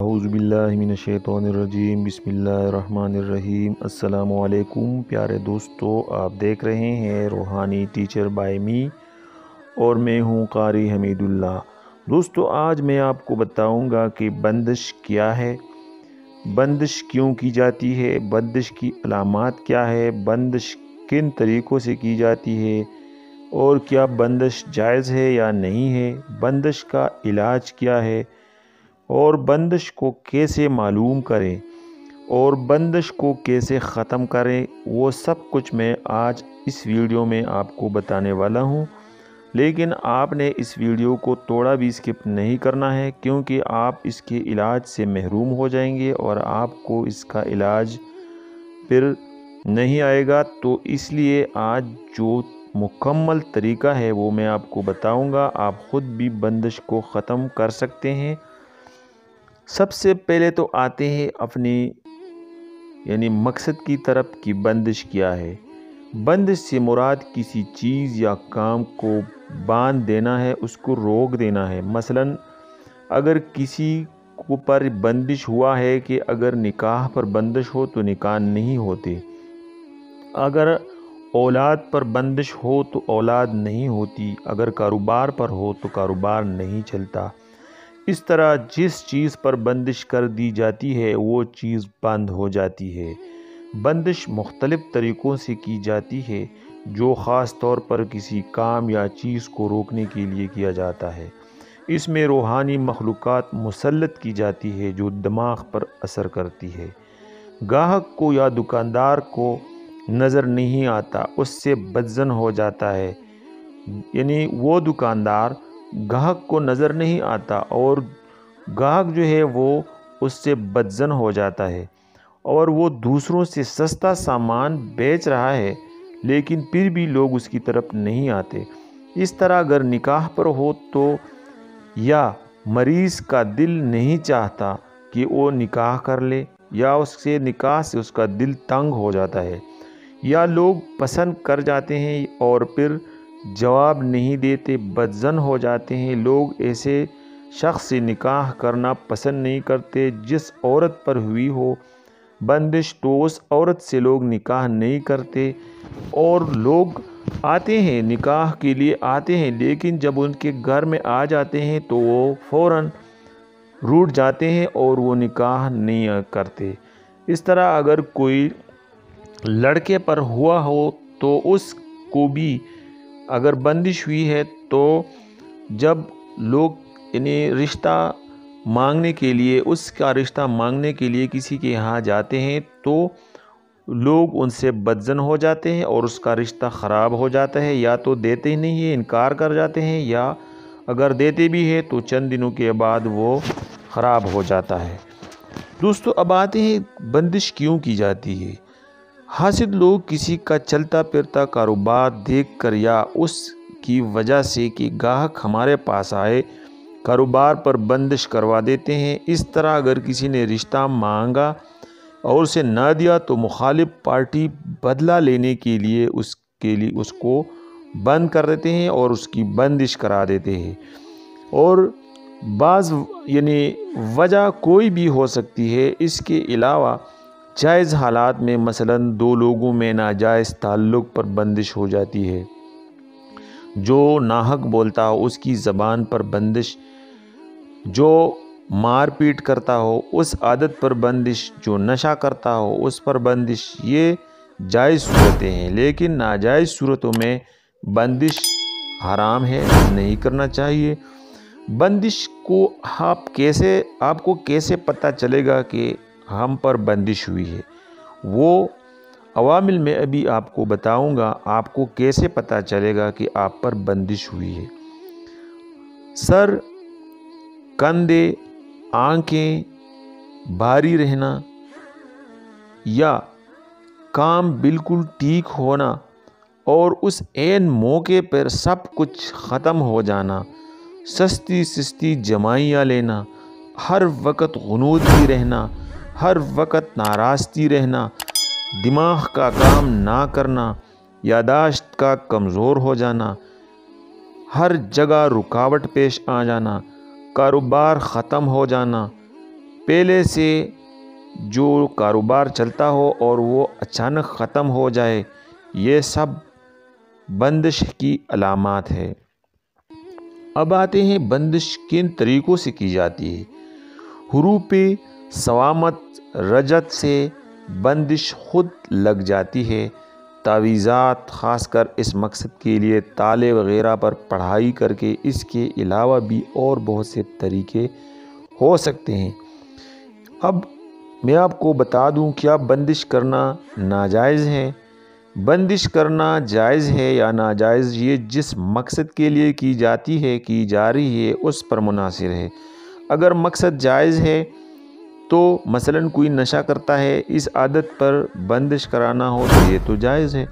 اعوذ باللہ من الشیطان الرجیم، بسم اللہ الرحمن الرحیم۔ السلام علیکم پیارے دوستو، آپ دیکھ رہے ہیں روحانی ٹیچر بائی می اور میں ہوں قاری حمید اللہ۔ دوستو، آج میں آپ کو بتاؤں گا کہ بندش کیا ہے، بندش کیوں کی جاتی ہے، بندش کی علامات کیا ہے، بندش کن طریقوں سے کی جاتی ہے اور کیا بندش جائز ہے یا نہیں ہے، بندش کا علاج کیا ہے اور بندش کو کیسے معلوم کریں اور بندش کو کیسے ختم کریں، وہ سب کچھ میں آج اس ویڈیو میں آپ کو بتانے والا ہوں۔ لیکن آپ نے اس ویڈیو کو تھوڑا بھی اسکپ نہیں کرنا ہے، کیونکہ آپ اس کے علاج سے محروم ہو جائیں گے اور آپ کو اس کا علاج پھر نہیں آئے گا۔ تو اس لیے آج جو مکمل طریقہ ہے وہ میں آپ کو بتاؤں گا، آپ خود بھی بندش کو ختم کر سکتے ہیں۔ سب سے پہلے تو آتے ہیں اپنی مقصد کی طرف کہ بندش کیا ہے۔ بندش سے مراد کسی چیز یا کام کو باندھ دینا ہے، اس کو روک دینا ہے۔ مثلا اگر کسی کو پر بندش ہوا ہے کہ اگر نکاح پر بندش ہو تو نکاح نہیں ہوتے، اگر اولاد پر بندش ہو تو اولاد نہیں ہوتی، اگر کاروبار پر ہو تو کاروبار نہیں چلتا۔ اس طرح جس چیز پر بندش کر دی جاتی ہے وہ چیز بند ہو جاتی ہے۔ بندش مختلف طریقوں سے کی جاتی ہے، جو خاص طور پر کسی کام یا چیز کو روکنے کے لیے کیا جاتا ہے۔ اس میں روحانی مخلوقات مسلط کی جاتی ہے جو دماغ پر اثر کرتی ہے۔ گاہک کو یا دکاندار کو نظر نہیں آتا، اس سے بدظن ہو جاتا ہے۔ وہ دکاندار گاہک کو نظر نہیں آتا اور گاہک جو ہے وہ اس سے بدظن ہو جاتا ہے اور وہ دوسروں سے سستا سامان بیچ رہا ہے، لیکن پھر بھی لوگ اس کی طرف نہیں آتے۔ اس طرح اگر نکاح پر ہو تو یا مریض کا دل نہیں چاہتا کہ وہ نکاح کر لے، یا اس سے نکاح سے اس کا دل تنگ ہو جاتا ہے، یا لوگ پسند کر جاتے ہیں اور پھر جواب نہیں دیتے، بدظن ہو جاتے ہیں۔ لوگ ایسے شخص سے نکاح کرنا پسند نہیں کرتے جس عورت پر ہوئی ہو بندش، تو اس عورت سے لوگ نکاح نہیں کرتے۔ اور لوگ آتے ہیں نکاح کے لیے آتے ہیں، لیکن جب ان کے گھر میں آ جاتے ہیں تو وہ فوراً روٹھ جاتے ہیں اور وہ نکاح نہیں کرتے۔ اس طرح اگر کوئی لڑکے پر ہوا ہو تو اس کو بھی اگر بندش ہوئی ہے تو جب لوگ رشتہ مانگنے کے لیے، اس کا رشتہ مانگنے کے لیے کسی کے یہاں جاتے ہیں تو لوگ ان سے بدظن ہو جاتے ہیں اور اس کا رشتہ خراب ہو جاتا ہے، یا تو دیتے ہی نہیں ہیں، انکار کر جاتے ہیں، یا اگر دیتے بھی ہیں تو چند دنوں کے بعد وہ خراب ہو جاتا ہے۔ دوستو، اب آتے ہیں بندش کیوں کی جاتی ہے۔ حاسد لوگ کسی کا چلتا پھرتا کاروبار دیکھ کر یا اس کی وجہ سے کہ گاہک ہمارے پاس آئے، کاروبار پر بندش کروا دیتے ہیں۔ اس طرح اگر کسی نے رشتہ مانگا اور اسے نہ دیا تو مخالف پارٹی بدلہ لینے کے لیے اس کو بند کر دیتے ہیں اور اس کی بندش کرا دیتے ہیں۔ اور بعض وجہ کوئی بھی ہو سکتی ہے۔ اس کے علاوہ جائز حالات میں مثلاً دو لوگوں میں ناجائز تعلق پر بندش ہو جاتی ہے، جو ناحق بولتا ہو اس کی زبان پر بندش، جو مار پیٹ کرتا ہو اس عادت پر بندش، جو نشہ کرتا ہو اس پر بندش، یہ جائز صورتیں ہیں۔ لیکن ناجائز صورتوں میں بندش حرام ہے، نہیں کرنا چاہیے۔ بندش کو آپ کو کیسے پتہ چلے گا کہ ہم پر بندش ہوئی ہے، وہ عوامل میں ابھی آپ کو بتاؤں گا۔ آپ کو کیسے پتہ چلے گا کہ آپ پر بندش ہوئی ہے۔ سر، کندھے، آنکھیں بھاری رہنا یا کام بالکل ٹھیک ہونا اور اس عین موقع پر سب کچھ ختم ہو جانا، سستی جمائیاں لینا، ہر وقت غنودگی رہنا، ہر وقت ناراستی رہنا، دماغ کا کام نہ کرنا، یادداشت کا کمزور ہو جانا، ہر جگہ رکاوٹ پیش آ جانا، کاروبار ختم ہو جانا، پہلے سے جو کاروبار چلتا ہو اور وہ اچانک ختم ہو جائے، یہ سب بندش کی علامات ہے۔ اب آتے ہیں بندش کن طریقوں سے کی جاتی ہے۔ حروف صوامت رجت سے بندش خود لگ جاتی ہے۔ تعویذات خاص کر اس مقصد کے لیے تالے وغیرہ پر پڑھائی کر کے اس کے علاوہ بھی اور بہت سے طریقے ہو سکتے ہیں۔ اب میں آپ کو بتا دوں کیا بندش کرنا ناجائز ہے۔ بندش کرنا جائز ہے یا ناجائز، یہ جس مقصد کے لیے کی جاتی ہے، کی جا رہی ہے، اس پر منحصر ہے۔ اگر مقصد جائز ہے تو مثلاً کوئی نشہ کرتا ہے، اس عادت پر بندش کرانا ہو تو یہ تو جائز ہے۔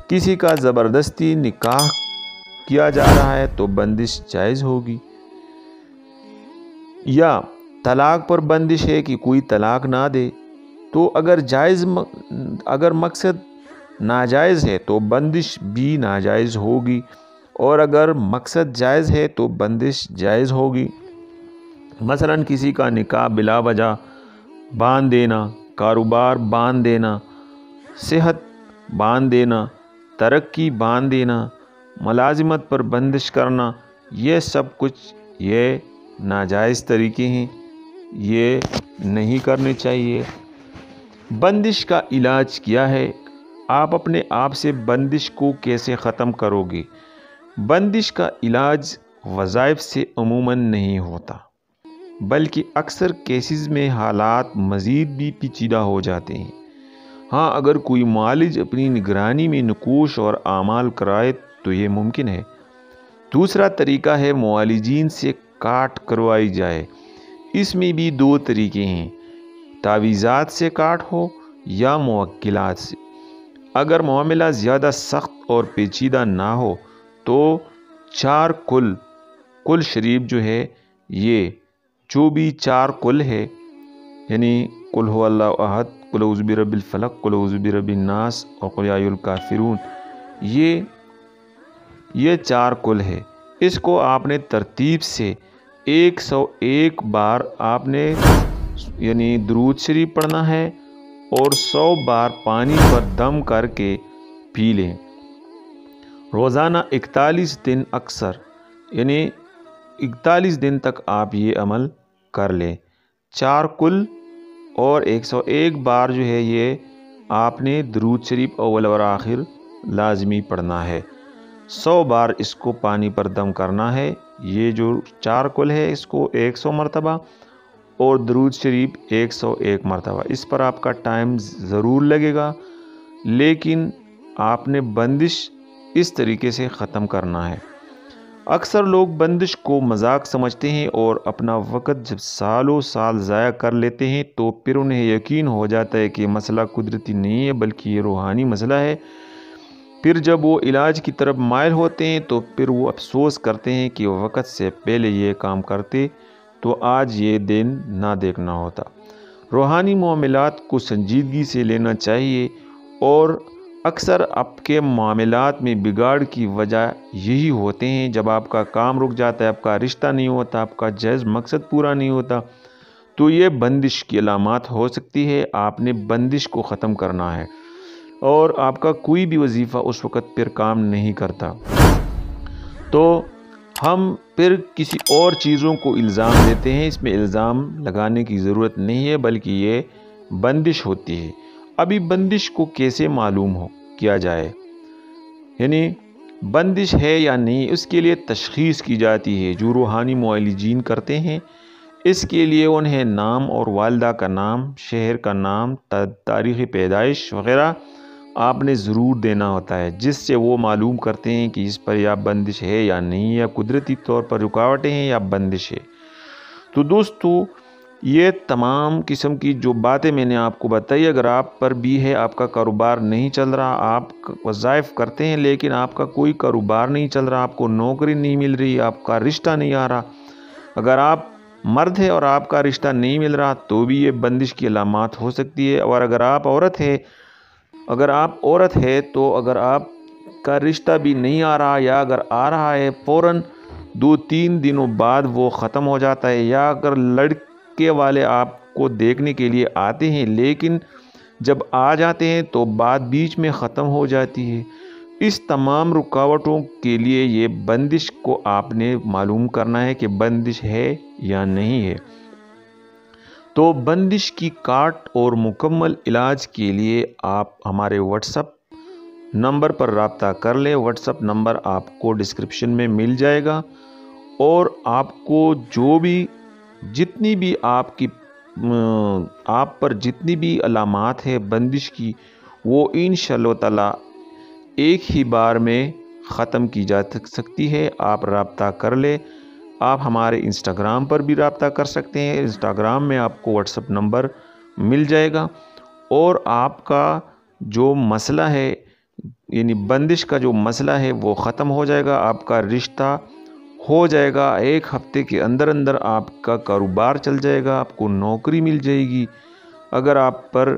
کسی کا زبردستی نکاح کیا جا رہا ہے تو بندش جائز ہوگی۔ یا طلاق پر بندش ہے کہ کوئی طلاق نہ دے، تو اگر مقصد ناجائز ہے تو بندش بھی ناجائز ہوگی، اور اگر مقصد جائز ہے تو بندش جائز ہوگی۔ مثلاً کسی کا نکاح بلا وجہ باندھ دینا، کاروبار باندھ دینا، صحت باندھ دینا، ترقی باندھ دینا، ملازمت پر بندش کرنا، یہ سب کچھ یہ ناجائز طریقے ہیں، یہ نہیں کرنے چاہیے۔ بندش کا علاج کیا ہے؟ آپ اپنے آپ سے بندش کو کیسے ختم کرو گے؟ بندش کا علاج وظائف سے عموماً نہیں ہوتا، بلکہ اکثر کیسز میں حالات مزید بھی پیچیدہ ہو جاتے ہیں۔ ہاں، اگر کوئی معالج اپنی نگرانی میں نقوش اور اعمال کرائے تو یہ ممکن ہے۔ دوسرا طریقہ ہے معالجین سے کاٹ کروائی جائے۔ اس میں بھی دو طریقے ہیں، تعویذات سے کاٹ ہو یا موکلات سے۔ اگر معاملہ زیادہ سخت اور پیچیدہ نہ ہو تو 4 کل شریف جو ہے، یہ جو بھی 4 کل ہے، یعنی قل هو اللہ احد، قل اعوذ برب الفلق، قل اعوذ برب الناس اور قل یا ایھا الکافرون، یہ 4 کل ہے۔ اس کو آپ نے ترتیب سے 101 بار آپ نے یعنی درود شریف پڑھنا ہے، اور 100 بار پانی پر دم کر کے پی لیں۔ روزانہ 41 دن اکثر، یعنی 41 دن تک آپ یہ عمل کر لیں۔ 4 کل اور 101 بار جو ہے یہ آپ نے درود شریف اول اور آخر لازمی پڑھنا ہے۔ 100 بار اس کو پانی پر دم کرنا ہے۔ یہ جو 4 کل ہے اس کو 100 مرتبہ اور درود شریف 101 مرتبہ۔ اس پر آپ کا ٹائم ضرور لگے گا، لیکن آپ نے بندش اس طریقے سے ختم کرنا ہے۔ اکثر لوگ بندش کو مذاق سمجھتے ہیں اور اپنا وقت جب سالوں سال ضائع کر لیتے ہیں تو پھر انہیں یقین ہو جاتا ہے کہ مسئلہ قدرتی نہیں ہے بلکہ یہ روحانی مسئلہ ہے۔ پھر جب وہ علاج کی طرف مائل ہوتے ہیں تو پھر وہ افسوس کرتے ہیں کہ وقت سے پہلے یہ کام کرتے تو آج یہ دن نہ دیکھنا ہوتا۔ روحانی معاملات کو سنجیدگی سے لینا چاہیے، اور اکثر آپ کے معاملات میں بگاڑ کی وجہ یہی ہوتے ہیں۔ جب آپ کا کام رک جاتا ہے، آپ کا رشتہ نہیں ہوتا، آپ کا جائز مقصد پورا نہیں ہوتا، تو یہ بندش کی علامات ہو سکتی ہے۔ آپ نے بندش کو ختم کرنا ہے، اور آپ کا کوئی بھی وظیفہ اس وقت پھر کام نہیں کرتا تو ہم پھر کسی اور چیزوں کو الزام دیتے ہیں۔ اس میں الزام لگانے کی ضرورت نہیں ہے، بلکہ یہ بندش ہوتی ہے۔ ابھی بندش کو کیسے معلوم کیا جائے، یعنی بندش ہے یا نہیں، اس کے لیے تشخیص کی جاتی ہے جو روحانی معالجین کرتے ہیں۔ اس کے لیے انہیں نام اور والدہ کا نام، شہر کا نام، تاریخ پیدائش وغیرہ آپ نے ضرور دینا ہوتا ہے، جس سے وہ معلوم کرتے ہیں کہ اس پر یا بندش ہے یا نہیں، یا قدرتی طور پر رکاوٹیں ہیں یا بندش ہے۔ تو دوستو، یہ تمام قسم کی جو باتیں میں نے آپ کو بتائی، اگر آپ پر بھی ہے، آپ کا کاروبار نہیں چل رہا، آپ وظائف کرتے ہیں لیکن آپ کا کوئی کاروبار نہیں چل رہا، آپ کو نوکری نہیں مل رہی، آپ کا رشتہ نہیں آ رہا، اگر آپ مرد ہے اور آپ کا رشتہ نہیں مل رہا تو بھی یہ بندش کی علامات ہو سکتی ہے۔ اور اگر آپ عورت ہے تو اگر آپ کا رشتہ بھی نہیں آ رہا، یا اگر آ رہا ہے فوراً 2-3 دنوں بعد وہ ختم ہو جاتا ہے، یا اگر لڑکے والے آپ کو دیکھنے کے لیے آتے ہیں، لیکن جب آ جاتے ہیں تو بات بیچ میں ختم ہو جاتی ہے۔ اس تمام رکاوٹوں کے لیے یہ بندش کو آپ نے معلوم کرنا ہے کہ بندش ہے یا نہیں ہے۔ تو بندش کی کاٹ اور مکمل علاج کے لیے آپ ہمارے واٹس ایپ نمبر پر رابطہ کر لیں۔ واٹس ایپ نمبر آپ کو ڈسکرپشن میں مل جائے گا، اور آپ کو جو بھی جتنی بھی آپ پر جتنی بھی علامات ہے بندش کی، وہ انشاءاللہ تعالی ایک ہی بار میں ختم کی جا سکتی ہے۔ آپ رابطہ کر لیں۔ آپ ہمارے انسٹاگرام پر بھی رابطہ کر سکتے ہیں۔ انسٹاگرام میں آپ کو واٹس ایپ نمبر مل جائے گا، اور آپ کا جو مسئلہ ہے یعنی بندش کا جو مسئلہ ہے وہ ختم ہو جائے گا، آپ کا رشتہ ہو جائے گا۔ ایک ہفتے کے اندر اندر آپ کا کاروبار چل جائے گا، آپ کو نوکری مل جائے گی۔ اگر آپ پر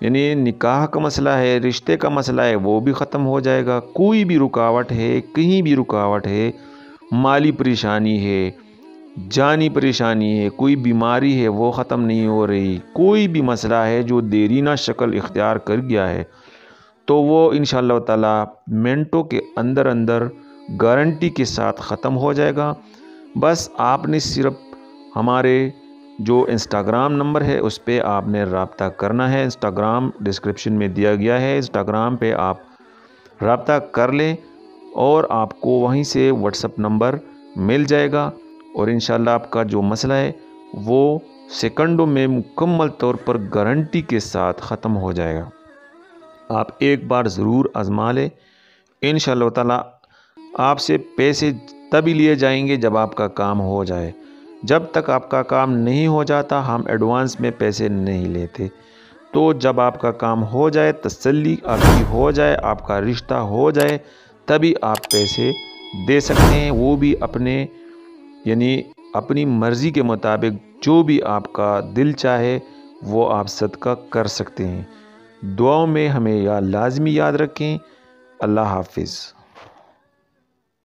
یعنی نکاح کا مسئلہ ہے، رشتے کا مسئلہ ہے، وہ بھی ختم ہو جائے گا۔ کوئی بھی رکاوٹ ہے، کہیں بھی رکاوٹ ہے، مالی پریشانی ہے، جانی پریشانی ہے، کوئی بیماری ہے وہ ختم نہیں ہو رہی، کوئی بھی مسئلہ ہے جو دیرینہ شکل اختیار کر گیا ہے، تو وہ انشاءاللہ تعالی منٹوں کے اندر اندر گارنٹی کے ساتھ ختم ہو جائے گا۔ بس آپ نے صرف ہمارے جو انسٹاگرام نمبر ہے اس پہ آپ نے رابطہ کرنا ہے۔ انسٹاگرام ڈسکرپشن میں دیا گیا ہے، انسٹاگرام پہ آپ رابطہ کر لیں، اور آپ کو وہیں سے واٹس ایپ نمبر مل جائے گا، اور انشاءاللہ آپ کا جو مسئلہ ہے وہ سیکنڈوں میں مکمل طور پر گارنٹی کے ساتھ ختم ہو جائے گا۔ آپ ایک بار ضرور آزما لیں۔ انشاءاللہ تعالی آپ سے پیسے تبھی لیے جائیں گے جب آپ کا کام ہو جائے۔ جب تک آپ کا کام نہیں ہو جاتا ہم ایڈوانس میں پیسے نہیں لیتے۔ تو جب آپ کا کام ہو جائے، تسلی آپ کی ہو جائے، آپ کا رشتہ ہو جائے، تبھی آپ پیسے دے سکتے ہیں، وہ بھی اپنی مرضی کے مطابق۔ جو بھی آپ کا دل چاہے وہ آپ صدقہ کر سکتے ہیں۔ دعاؤں میں ہمیں لازمی یاد رکھیں۔ اللہ حافظ۔